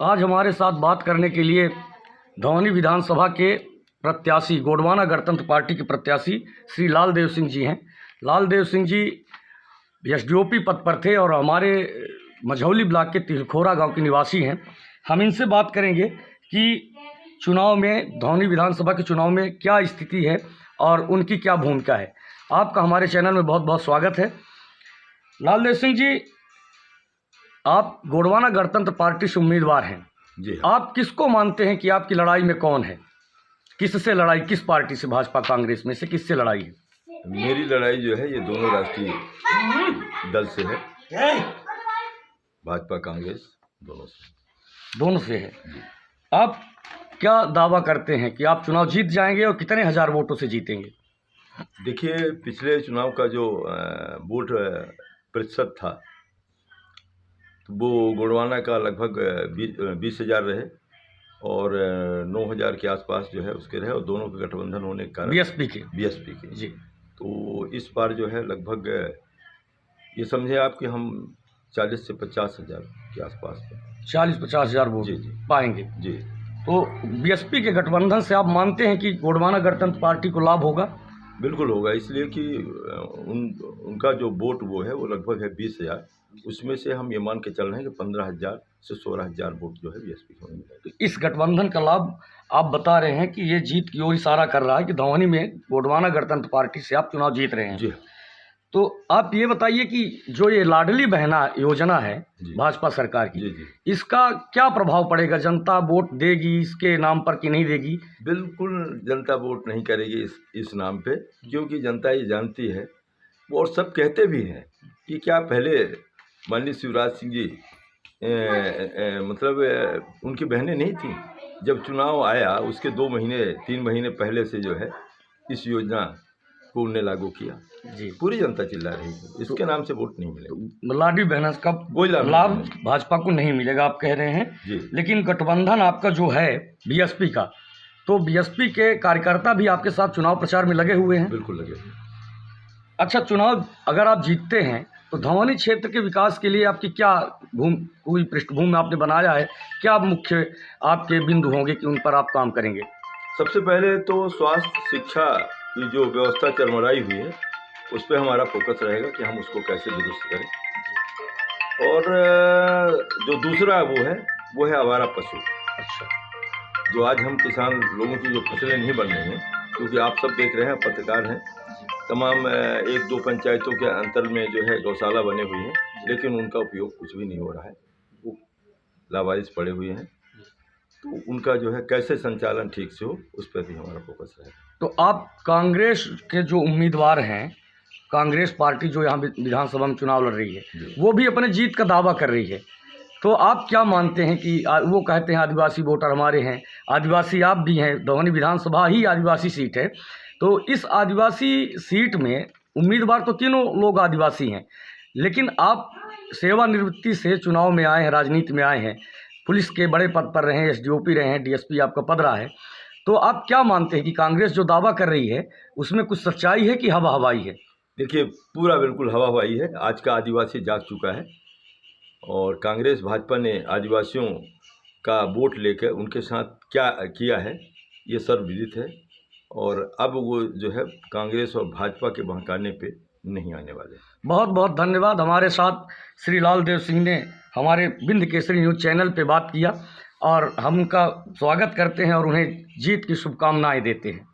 आज हमारे साथ बात करने के लिए धौनी विधानसभा के प्रत्याशी, गोंडवाना गणतंत्र पार्टी के प्रत्याशी श्री लालदेव सिंह जी हैं। लालदेव सिंह जी एसडीओपी पद पर थे और हमारे मझौली ब्लॉक के तिलखोरा गांव के निवासी हैं। हम इनसे बात करेंगे कि चुनाव में, धौनी विधानसभा के चुनाव में क्या स्थिति है और उनकी क्या भूमिका है। आपका हमारे चैनल में बहुत बहुत स्वागत है। लालदेव सिंह जी, आप गोंडवाना गणतंत्र पार्टी से उम्मीदवार हैं जी। आप किसको मानते हैं कि आपकी लड़ाई में कौन है? किससे लड़ाई, किस पार्टी से, भाजपा कांग्रेस में से किससे लड़ाई है? मेरी लड़ाई जो है ये दोनों राष्ट्रीय दल से है, भाजपा कांग्रेस दोनों से है। आप क्या दावा करते हैं कि आप चुनाव जीत जाएंगे और कितने हजार वोटों से जीतेंगे? देखिए, पिछले चुनाव का जो वोट प्रतिशत था तो वो गोंडवाना का लगभग 20,000 रहे और 9,000 के आसपास जो है उसके रहे, और दोनों के गठबंधन होने के कारण बीएसपी के जी। तो इस बार जो है लगभग ये समझे आप कि हम 40 से 50,000 के आसपास 40-50 हजार वोट जी जी पाएंगे जी। तो बीएसपी के गठबंधन से आप मानते हैं कि गोंडवाना गणतंत्र पार्टी को लाभ होगा? बिल्कुल होगा, इसलिए कि उनका जो वोट वो है वो लगभग है 20,000। उसमें से हम ये मान के चल रहे हैं कि 15,000 से 16,000 वोट जो है बीएसपी को मिलेगा। तो इस गठबंधन का लाभ आप बता रहे हैं कि ये जीत की ओर इशारा कर रहा है कि धौनी में गोंडवाना गणतंत्र पार्टी से आप चुनाव जीत रहे हैं। जी। तो आप ये बताइए कि जो ये लाडली बहना योजना है भाजपा सरकार की, जी जी, इसका क्या प्रभाव पड़ेगा? जनता वोट देगी इसके नाम पर कि नहीं देगी? बिल्कुल जनता वोट नहीं करेगी इस नाम पे, क्योंकि जनता ये जानती है, वो और सब कहते भी हैं कि क्या पहले माननीय शिवराज सिंह जी मतलब उनकी बहनें नहीं थी? जब चुनाव आया उसके 2 महीने 3 महीने पहले से जो है इस योजना को उन्होंने लागू किया जी। पूरी जनता चिल्ला रही है, इसके नाम से वोट नहीं मिलेगा। लाडली बहना का कोई लाभ भाजपा को नहीं मिलेगा आप कह रहे हैं जी। लेकिन गठबंधन आपका जो है बीएसपी का, तो बीएसपी के कार्यकर्ता भी आपके साथ चुनाव प्रचार में लगे हुए हैं? बिल्कुल लगे हुए। अच्छा, चुनाव अगर आप जीतते हैं तो धौनी क्षेत्र के विकास के लिए आपकी क्या कोई पृष्ठभूमि आपने बनाया है? क्या मुख्य आपके बिंदु होंगे कि उन पर आप काम करेंगे? सबसे पहले तो स्वास्थ्य शिक्षा की जो व्यवस्था चरमराई हुई है उस पर हमारा फोकस रहेगा कि हम उसको कैसे दुरुस्त करें। और जो दूसरा वो है आवारा पशु। अच्छा। जो आज हम किसान लोगों की जो फसलें नहीं बन रही हैं, क्योंकि आप सब देख रहे हैं, पत्रकार हैं, तमाम 1-2 पंचायतों के अंतर में जो है गौशाला बने हुए हैं, लेकिन उनका उपयोग कुछ भी नहीं हो रहा है, वो लावारिस पड़े हुए हैं। तो उनका जो है कैसे संचालन ठीक से हो, उस पर भी हमारा फोकस रहेगा। तो आप कांग्रेस के जो उम्मीदवार हैं, कांग्रेस पार्टी जो यहाँ विधानसभा में चुनाव लड़ रही है, वो भी अपने जीत का दावा कर रही है, तो आप क्या मानते हैं कि वो कहते हैं आदिवासी वोटर हमारे हैं, आदिवासी आप भी हैं, धौनी विधानसभा ही आदिवासी सीट है, तो इस आदिवासी सीट में उम्मीदवार तो तीनों लोग आदिवासी हैं, लेकिन आप सेवानिवृत्ति से चुनाव में आए हैं, राजनीति में आए हैं, पुलिस के बड़े पद पर रहे हैं, एसडीओपी रहे हैं, डीएसपी आपका पद रहा है, तो आप क्या मानते हैं कि कांग्रेस जो दावा कर रही है उसमें कुछ सच्चाई है कि हवा हवाई है? देखिए, पूरा बिल्कुल हवा हवाई है। आज का आदिवासी जाग चुका है और कांग्रेस भाजपा ने आदिवासियों का वोट लेकर उनके साथ क्या किया है ये सर्वविदित है, और अब वो जो है कांग्रेस और भाजपा के बहकाने पे नहीं आने वाले। बहुत बहुत धन्यवाद। हमारे साथ श्री लालदेव सिंह ने हमारे बिंद केसरी न्यूज़ चैनल पे बात किया और हम उनका स्वागत करते हैं और उन्हें जीत की शुभकामनाएं देते हैं।